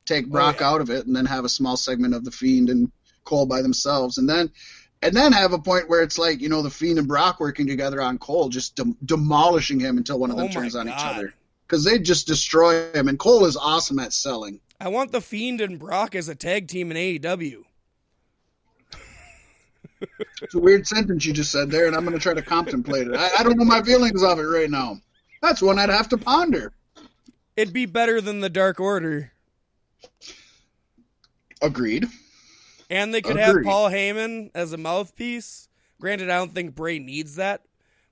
take Brock out of it, and then have a small segment of The Fiend and Cole by themselves, and then have a point where it's like, The Fiend and Brock working together on Cole, just demolishing him until one of them turns on each other. Because they just destroy him, and Cole is awesome at selling. I want The Fiend and Brock as a tag team in AEW. It's a weird sentence you just said there, and I'm going to try to contemplate it. I don't know my feelings of it right now. That's one I'd have to ponder. It'd be better than the Dark Order. Agreed. And they could have Paul Heyman as a mouthpiece. Granted, I don't think Bray needs that.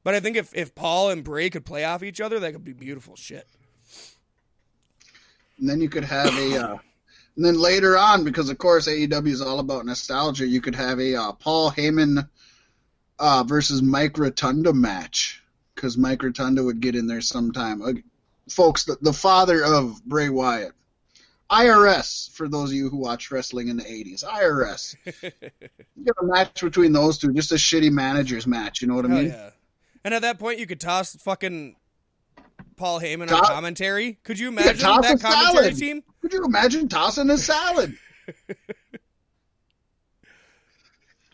But I think if Paul and Bray could play off each other, that could be beautiful shit. And then you could have and then later on, because of course AEW is all about nostalgia, you could have a Paul Heyman versus Mike Rotunda match. Because Mike Rotunda would get in there sometime. Folks, the father of Bray Wyatt. IRS, for those of you who watched wrestling in the 80s. IRS. You get a match between those two, just a shitty manager's match, you know what I mean? Yeah. And at that point, you could toss fucking Paul Heyman on commentary. Could you imagine that commentary team? Could you imagine tossing a salad?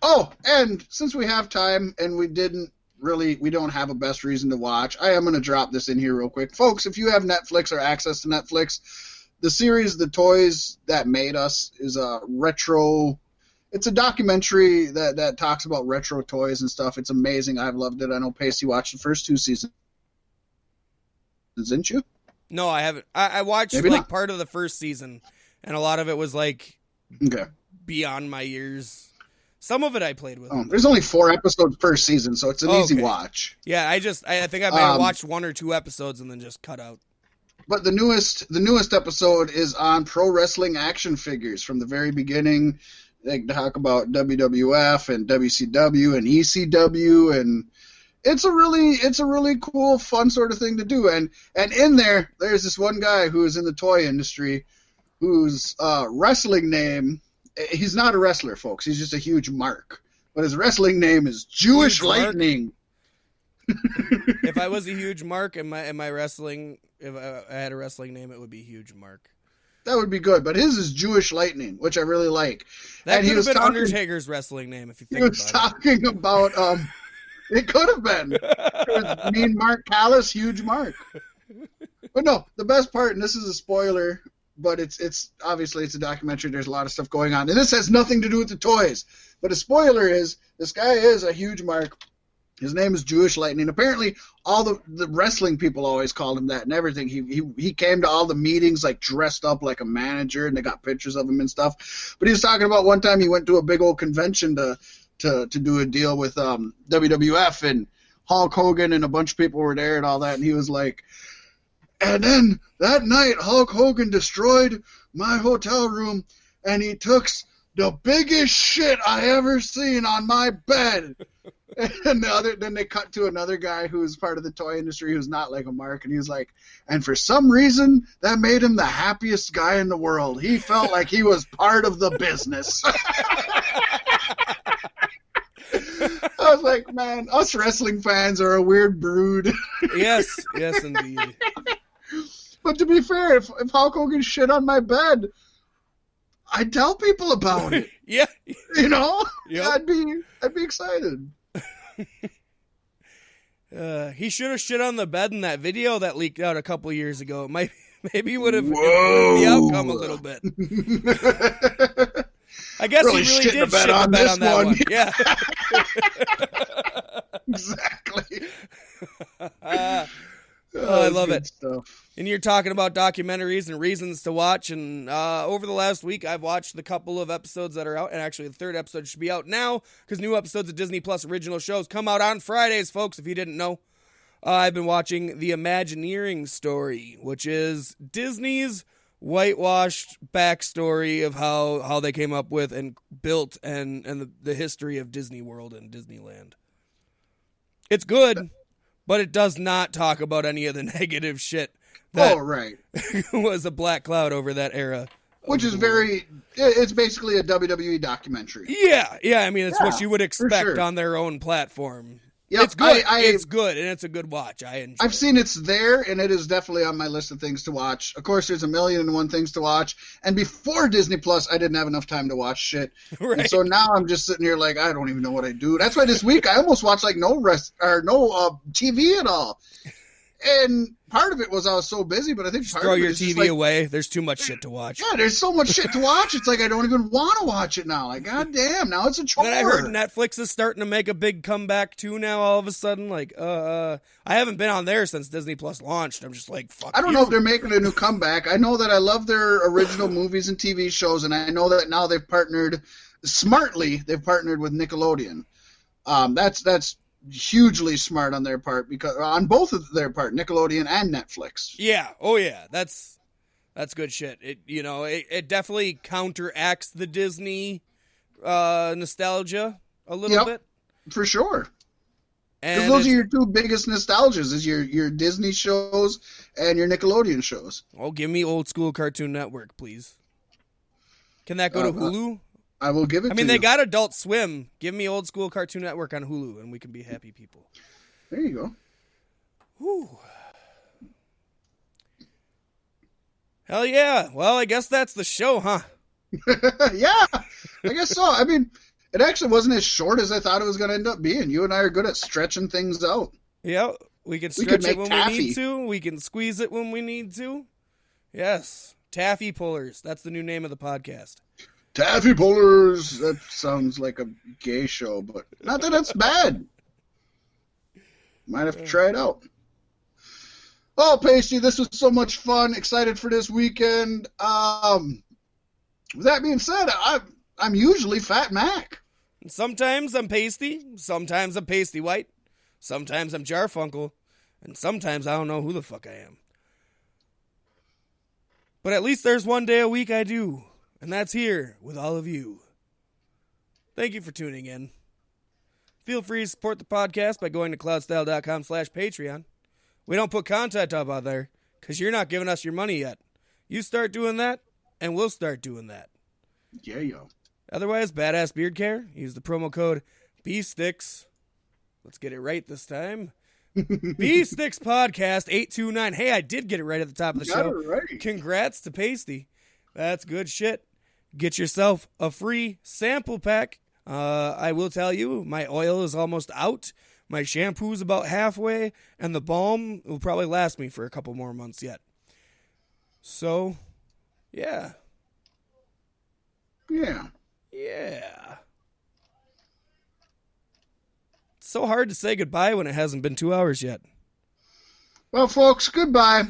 Oh, and since we have time and we don't have a best reason to watch, I am going to drop this in here real quick. Folks, if you have Netflix or access to Netflix, the series The Toys That Made Us is a retro. It's a documentary that talks about retro toys and stuff. It's amazing. I've loved it. I know Paystee watched the first 2 seasons. Didn't you? No, I haven't. I watched part of the first season, and a lot of it was beyond my years. Some of it I played with. There's only 4 episodes per season, so it's an easy watch. Yeah, I think I may have watched 1 or 2 episodes and then just cut out. But the newest episode is on pro wrestling action figures from the very beginning. They talk about WWF and WCW and ECW, and it's a really cool, fun sort of thing to do. And in there's this one guy who is in the toy industry whose wrestling name, he's not a wrestler, folks. He's just a huge mark. But his wrestling name is Jewish Lightning. If I was a huge mark in my wrestling, if I had a wrestling name, it would be Huge Mark. That would be good, but his is Jewish Lightning, which I really like. That could have been Undertaker's wrestling name, if you think about it. He was talking about, it could have been. It was Mean Mark Callis, Huge Mark. But no, the best part, and this is a spoiler, but it's obviously it's a documentary, there's a lot of stuff going on, and this has nothing to do with the toys. But a spoiler is, this guy is a huge mark. His name is Jewish Lightning. Apparently, all the wrestling people always called him that and everything. He came to all the meetings like dressed up like a manager, and they got pictures of him and stuff. But he was talking about one time he went to a big old convention to do a deal with WWF, and Hulk Hogan and a bunch of people were there and all that. And he was like, and then that night Hulk Hogan destroyed my hotel room, and he took the biggest shit I ever seen on my bed. And then they cut to another guy who's part of the toy industry who's not like a mark, and he was like, and for some reason, that made him the happiest guy in the world. He felt like he was part of the business. I was like, man, us wrestling fans are a weird brood. Yes, indeed. But to be fair, if Hulk Hogan shit on my bed, I'd tell people about it. Yeah. You know? Yep. I'd be excited. He should have shit on the bed in that video that leaked out a couple years ago. It maybe would have improved the outcome a little bit. I guess really he really did shit the bed on that one. Yeah. Exactly. I love it. Stuff. And you're talking about documentaries and reasons to watch. And over the last week, I've watched the couple of episodes that are out. And actually, the 3rd episode should be out now because new episodes of Disney Plus original shows come out on Fridays, folks, if you didn't know. I've been watching The Imagineering Story, which is Disney's whitewashed backstory of how they came up with and built and the history of Disney World and Disneyland. It's good, but it does not talk about any of the negative shit that was a black cloud over that era. Which is it's basically a WWE documentary. Yeah, I mean, it's what you would expect on their own platform. Yep, it's good. It's good, and it's a good watch. I enjoy I've seen it's there, and it is definitely on my list of things to watch. Of course, there's 1,000,001 things to watch, and before Disney Plus, I didn't have enough time to watch shit. Right. And so now I'm just sitting here like, I don't even know what I do. That's why this week I almost watched like no TV at all. And part of it was I was so busy, but I think part throw of it your is TV just like, away. There's too much shit to watch. Yeah, there's so much shit to watch. It's like I don't even want to watch it now. Like, goddamn, now it's a chore. Then I heard Netflix is starting to make a big comeback too now. All of a sudden, like, I haven't been on there since Disney Plus launched. I'm just like, fuck. I don't know if they're making a new comeback. I know that I love their original movies and TV shows, and I know that now they've partnered smartly. They've partnered with Nickelodeon. That's hugely smart on their part, because on both of their part, Nickelodeon and Netflix. Yeah. Oh yeah. That's good shit. It definitely counteracts the Disney nostalgia a little bit. For sure. And because those are your two biggest nostalgias, is your Disney shows and your Nickelodeon shows. Oh, give me old school Cartoon Network, please. Can that go to Hulu? I will give it to you. I mean, they got Adult Swim. Give me old school Cartoon Network on Hulu, and we can be happy people. There you go. Whew. Hell yeah. Well, I guess that's the show, huh? Yeah, I guess so. I mean, it actually wasn't as short as I thought it was going to end up being. You and I are good at stretching things out. Yeah, we can stretch it when we need to. We can squeeze it when we need to. Yes. Taffy Pullers. That's the new name of the podcast. Taffy Pullers. That sounds like a gay show, but not that it's bad. Might have to try it out. Oh, Paystee, this was so much fun. Excited for this weekend. With that being said, I'm usually Fat Mack. Sometimes I'm Paystee. Sometimes I'm Paystee White. Sometimes I'm Jarfunkel. And sometimes I don't know who the fuck I am. But at least there's one day a week I do. And that's here with all of you. Thank you for tuning in. Feel free to support the podcast by going to cloudstyle.com/Patreon. We don't put content up out there because you're not giving us your money yet. You start doing that, and we'll start doing that. Yeah, yo. Otherwise, Badass Beard Care. Use the promo code BSTICKS. Let's get it right this time. BSTICKS Podcast 829. Hey, I did get it right at the top of the show. Right. Congrats to Paystee. That's good shit. Get yourself a free sample pack. I will tell you, my oil is almost out. My shampoo's about halfway, and the balm will probably last me for a couple more months yet. So, yeah. Yeah. Yeah. It's so hard to say goodbye when it hasn't been 2 hours yet. Well, folks, goodbye.